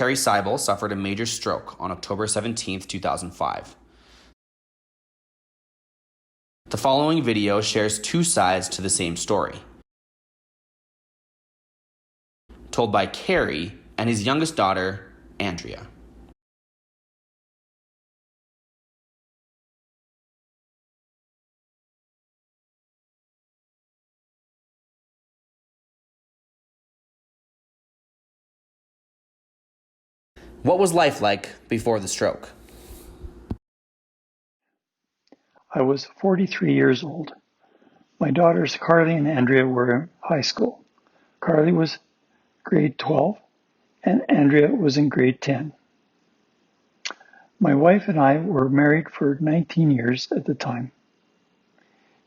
Cary Seibel suffered a major stroke on October 17, 2005. The following video shares two sides to the same story, told by Cary and his youngest daughter, Andrea. What was life like before the stroke? I was 43 years old. My daughters Carly and Andrea were in high school. Carly was grade 12 and Andrea was in grade 10. My wife and I were married for 19 years at the time.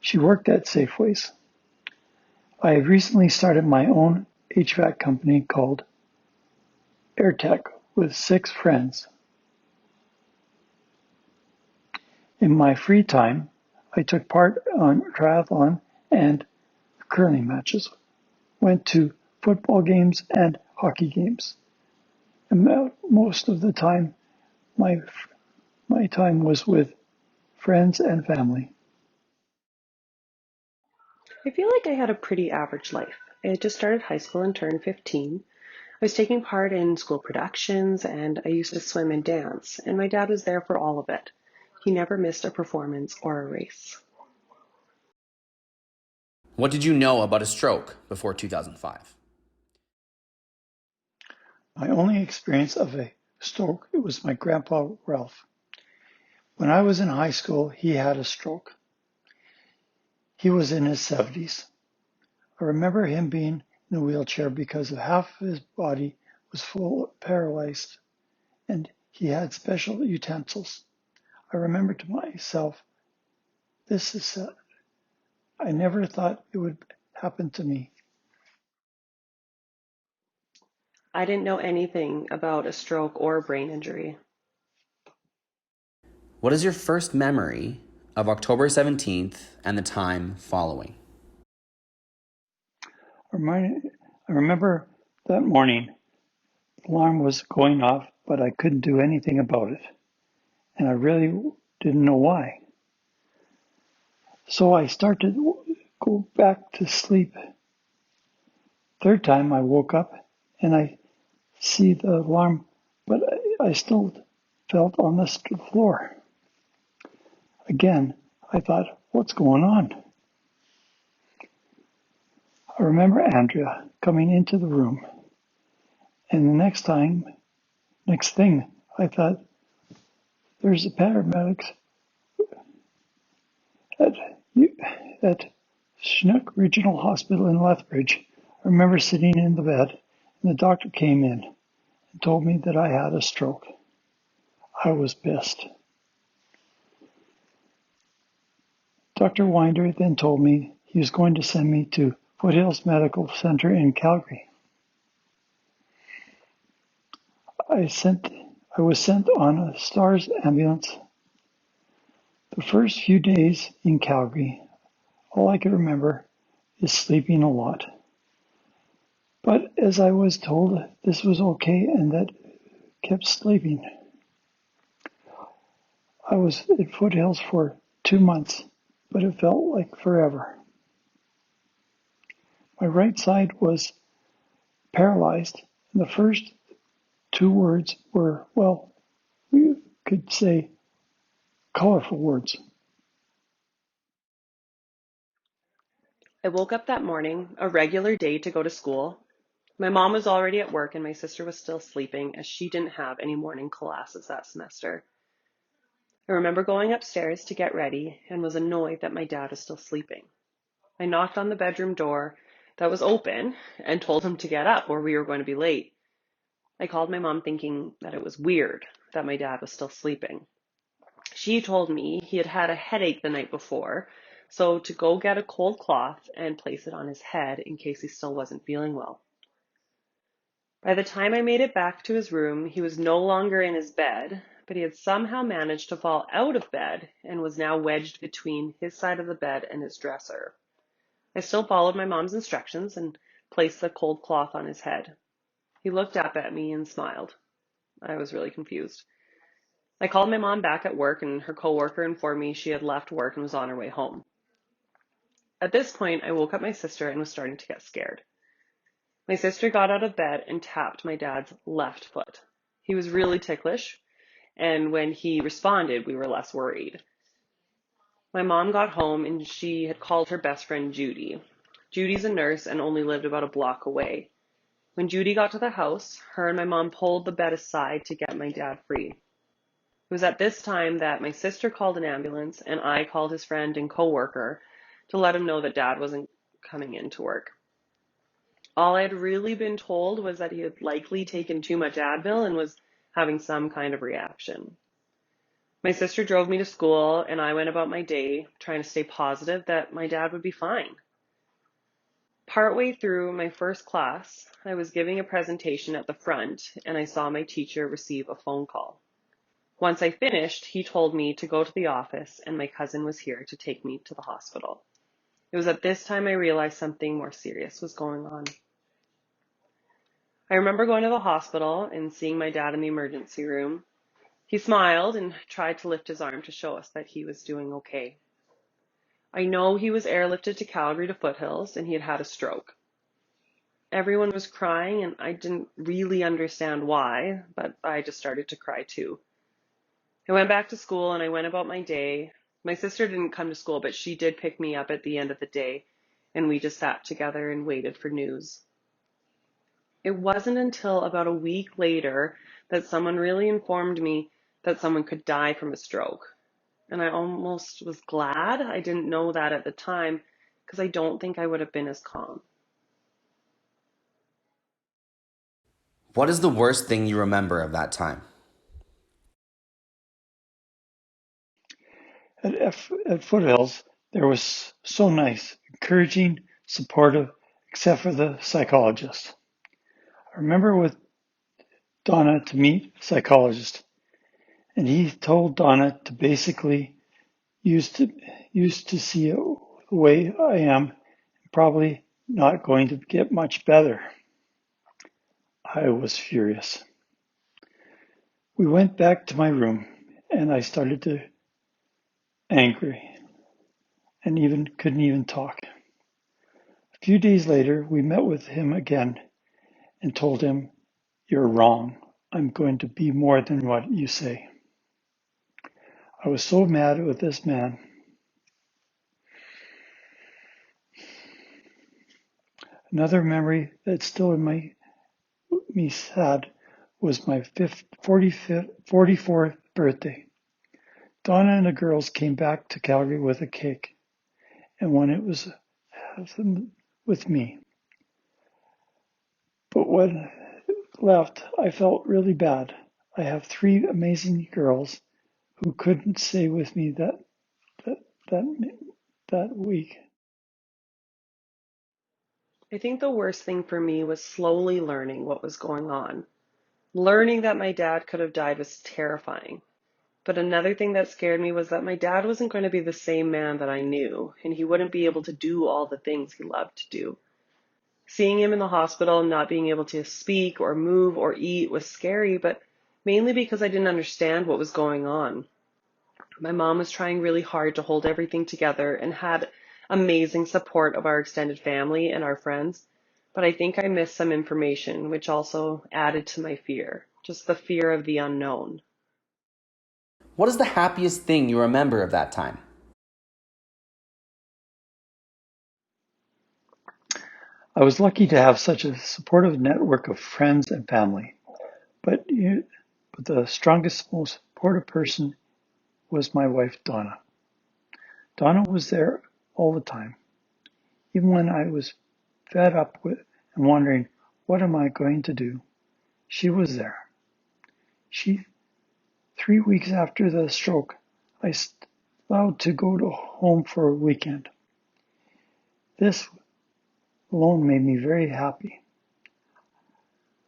She worked at Safeways. I have recently started my own HVAC company called AirTech with 6 friends. In my free time, I took part on triathlon and curling matches, went to football games and hockey games. And most of the time, my time was with friends and family. I feel like I had a pretty average life. I had just started high school and turned 15. I was taking part in school productions and I used to swim and dance, and my dad was there for all of it. He never missed a performance or a race. What did you know about a stroke before 2005? My only experience of a stroke, it was my grandpa Ralph. When I was in high school, he had a stroke. He was in his 70s. I remember him being in a wheelchair because of half of his body was full paralyzed and he had special utensils. I remember to myself, this is sad. I never thought it would happen to me. I didn't know anything about a stroke or a brain injury. What is your first memory of October 17th and the time following? I remember that morning, the alarm was going off, but I couldn't do anything about it. And I really didn't know why. So I started to go back to sleep. Third time I woke up and I see the alarm, but I still felt on the floor. Again, I thought, what's going on? I remember Andrea coming into the room, and the next thing, I thought, there's a paramedics at Chinook Regional Hospital in Lethbridge. I remember sitting in the bed, and the doctor came in and told me that I had a stroke. I was pissed. Dr. Winder then told me he was going to send me to Foothills Medical Center in Calgary. I was sent on a STARS ambulance. The first few days in Calgary, all I can remember is sleeping a lot. But as I was told, this was okay and that kept sleeping. I was at Foothills for 2 months, but it felt like forever. My right side was paralyzed, and the first 2 words were, well, we could say colorful words. I woke up that morning, a regular day to go to school. My mom was already at work and my sister was still sleeping as she didn't have any morning classes that semester. I remember going upstairs to get ready and was annoyed that my dad was still sleeping. I knocked on the bedroom door that was open and told him to get up or we were going to be late. I called my mom thinking that it was weird that my dad was still sleeping. She told me he had had a headache the night before, so to go get a cold cloth and place it on his head in case he still wasn't feeling well. By the time I made it back to his room, he was no longer in his bed, but he had somehow managed to fall out of bed and was now wedged between his side of the bed and his dresser. I still followed my mom's instructions and placed the cold cloth on his head. He looked up at me and smiled. I was really confused. I called my mom back at work, and her coworker informed me she had left work and was on her way home. At this point, I woke up my sister and was starting to get scared. My sister got out of bed and tapped my dad's left foot. He was really ticklish, and when he responded, we were less worried. My mom got home and she had called her best friend Judy. Judy's a nurse and only lived about a block away. When Judy got to the house, her and my mom pulled the bed aside to get my dad free. It was at this time that my sister called an ambulance and I called his friend and coworker to let him know that dad wasn't coming in to work. All I had really been told was that he had likely taken too much Advil and was having some kind of reaction. My sister drove me to school and I went about my day trying to stay positive that my dad would be fine. Partway through my first class, I was giving a presentation at the front and I saw my teacher receive a phone call. Once I finished, he told me to go to the office and my cousin was here to take me to the hospital. It was at this time I realized something more serious was going on. I remember going to the hospital and seeing my dad in the emergency room. He smiled and tried to lift his arm to show us that he was doing okay. I know he was airlifted to Calgary to Foothills and he had had a stroke. Everyone was crying and I didn't really understand why, but I just started to cry too. I went back to school and I went about my day. My sister didn't come to school, but she did pick me up at the end of the day and we just sat together and waited for news. It wasn't until about a week later that someone really informed me that someone could die from a stroke. And I almost was glad I didn't know that at the time because I don't think I would have been as calm. What is the worst thing you remember of that time? At Foothills, there was so nice, encouraging, supportive, except for the psychologist. I remember with Donna to meet a psychologist, and he told Donna to basically used to see it the way I am, probably not going to get much better. I was furious. We went back to my room, and I started to angry, and even couldn't even talk. A few days later, we met with him again and told him, "You're wrong. I'm going to be more than what you say." I was so mad with this man. Another memory that's still in me sad was my 44th birthday. Donna and the girls came back to Calgary with a cake, and when it was with me. But when left, I felt really bad. I have three amazing girls who couldn't stay with me that that that week. I think the worst thing for me was slowly learning what was going on. Learning that my dad could have died was terrifying. But another thing that scared me was that my dad wasn't going to be the same man that I knew, and he wouldn't be able to do all the things he loved to do. Seeing him in the hospital and not being able to speak or move or eat was scary, but mainly because I didn't understand what was going on. My mom was trying really hard to hold everything together and had amazing support of our extended family and our friends, but I think I missed some information, which also added to my fear, just the fear of the unknown. What is the happiest thing you remember of that time? I was lucky to have such a supportive network of friends and family, but the strongest, most supportive person was my wife, Donna. Donna was there all the time, even when I was fed up with and wondering, what am I going to do? She was there. She 3 weeks after the stroke, I was allowed to go to home for a weekend. This alone made me very happy.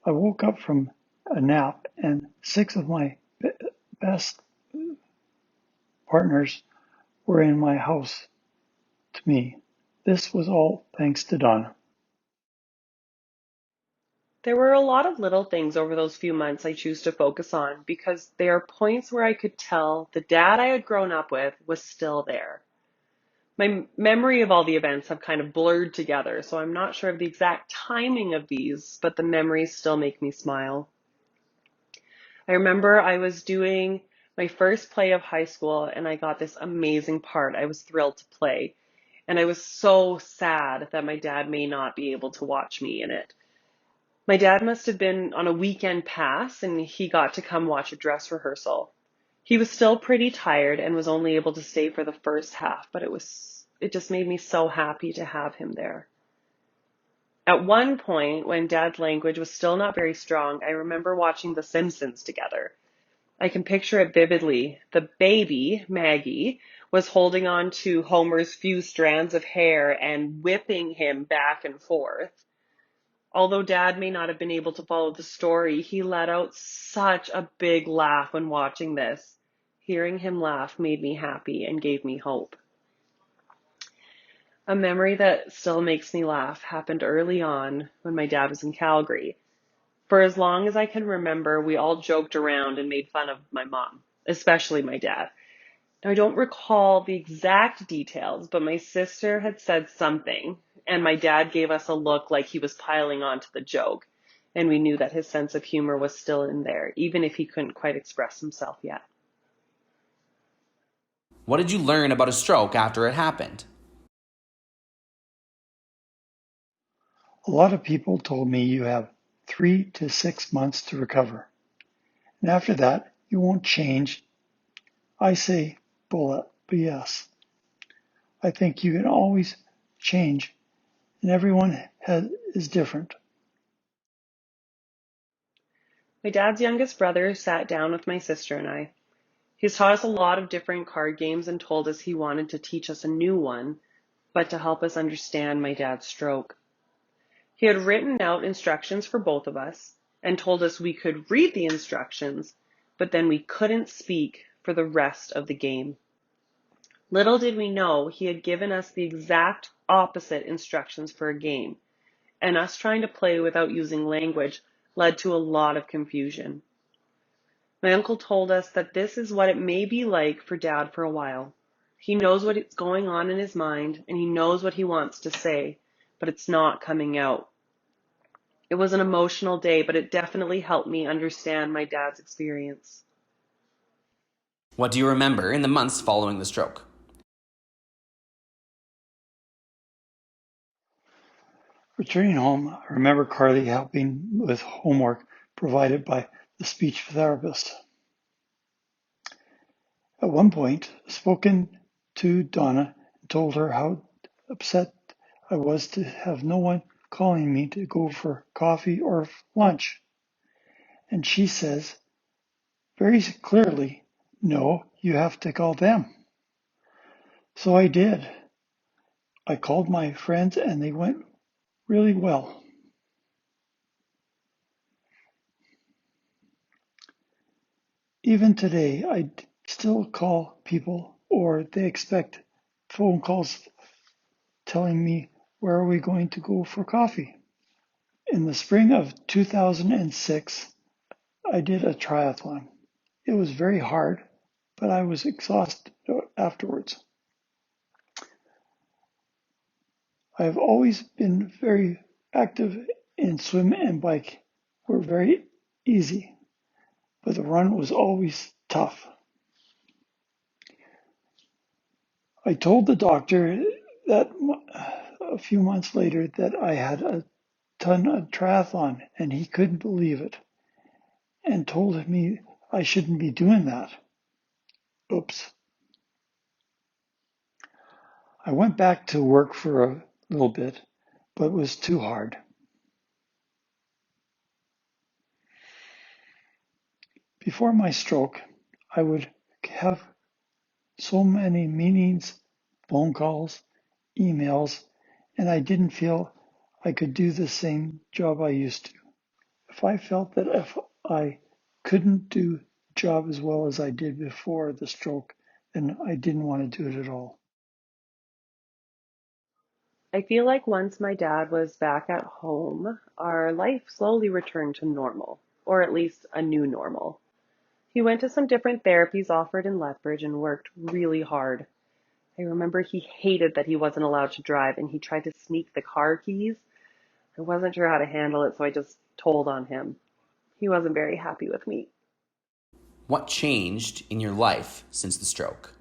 I woke up from a nap and six of my best partners were in my house to me. This was all thanks to Donna. There were a lot of little things over those few months I choose to focus on because they are points where I could tell the dad I had grown up with was still there. My memory of all the events have kind of blurred together, so I'm not sure of the exact timing of these, but the memories still make me smile. I remember I was doing my first play of high school and I got this amazing part I was thrilled to play. And I was so sad that my dad may not be able to watch me in it. My dad must have been on a weekend pass and he got to come watch a dress rehearsal. He was still pretty tired and was only able to stay for the first half, but it just made me so happy to have him there. At one point, when Dad's language was still not very strong, I remember watching The Simpsons together. I can picture it vividly. The baby, Maggie, was holding on to Homer's few strands of hair and whipping him back and forth. Although Dad may not have been able to follow the story, he let out such a big laugh when watching this. Hearing him laugh made me happy and gave me hope. A memory that still makes me laugh happened early on when my dad was in Calgary. For as long as I can remember, we all joked around and made fun of my mom, especially my dad. Now, I don't recall the exact details, but my sister had said something, and my dad gave us a look like he was piling on to the joke, and we knew that his sense of humor was still in there, even if he couldn't quite express himself yet. What did you learn about a stroke after it happened? A lot of people told me you have 3 to 6 months to recover. And after that, you won't change. I say bullet BS. I think you can always change, and everyone is different. My dad's youngest brother sat down with my sister and I. He's taught us a lot of different card games and told us he wanted to teach us a new one, but to help us understand my dad's stroke. He had written out instructions for both of us and told us we could read the instructions, but then we couldn't speak for the rest of the game. Little did we know he had given us the exact opposite instructions for a game, and us trying to play without using language led to a lot of confusion. My uncle told us that this is what it may be like for Dad for a while. He knows what is going on in his mind, and he knows what he wants to say, but it's not coming out. It was an emotional day, but it definitely helped me understand my dad's experience. What do you remember in the months following the stroke? Returning home, I remember Carly helping with homework provided by the speech therapist. At one point, I spoken to Donna and told her how upset I was to have no one calling me to go for coffee or lunch. And she says very clearly, no, you have to call them. So I did. I called my friends and they went really well. Even today, I still call people or they expect phone calls telling me where are we going to go for coffee. In the spring of 2006, I did a triathlon. It was very hard, but I was exhausted afterwards. I've always been very active in swim and bike were very easy, but the run was always tough. I told the doctor that a few months later that I had done a triathlon and he couldn't believe it and told me I shouldn't be doing that. Oops. I went back to work for a little bit, but it was too hard. Before my stroke, I would have so many meetings, phone calls, emails, and I didn't feel I could do the same job I used to. If I felt that if I couldn't do the job as well as I did before the stroke, then I didn't want to do it at all. I feel like once my dad was back at home, our life slowly returned to normal, or at least a new normal. He went to some different therapies offered in Lethbridge and worked really hard. I remember he hated that he wasn't allowed to drive and he tried to sneak the car keys. I wasn't sure how to handle it, so I just told on him. He wasn't very happy with me. What changed in your life since the stroke?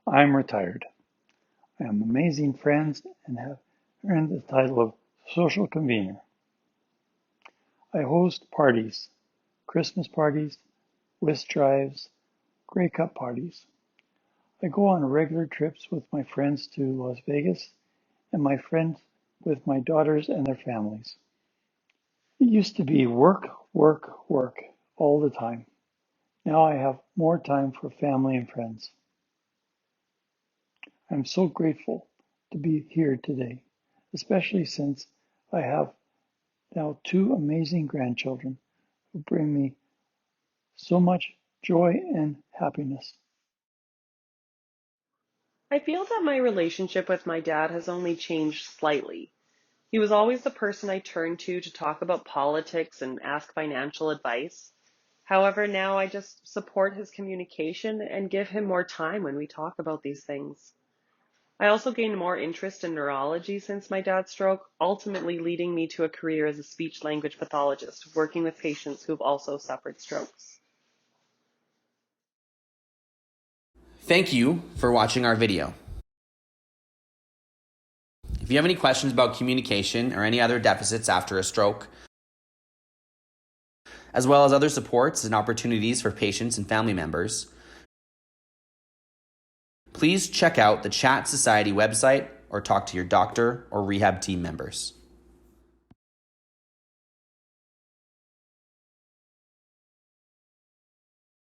I'm retired. I have amazing friends and have earned the title of social convener. I host parties, Christmas parties, whist drives, Grey Cup parties. I go on regular trips with my friends to Las Vegas and my friends with my daughters and their families. It used to be work, work, work all the time. Now I have more time for family and friends. I'm so grateful to be here today, especially since I have now two amazing grandchildren who bring me so much joy and happiness. I feel that my relationship with my dad has only changed slightly. He was always the person I turned to talk about politics and ask financial advice. However, now I just support his communication and give him more time when we talk about these things. I also gained more interest in neurology since my dad's stroke, ultimately leading me to a career as a speech language pathologist, working with patients who've also suffered strokes. Thank you for watching our video. If you have any questions about communication or any other deficits after a stroke, as well as other supports and opportunities for patients and family members, please check out the Chat Society website or talk to your doctor or rehab team members.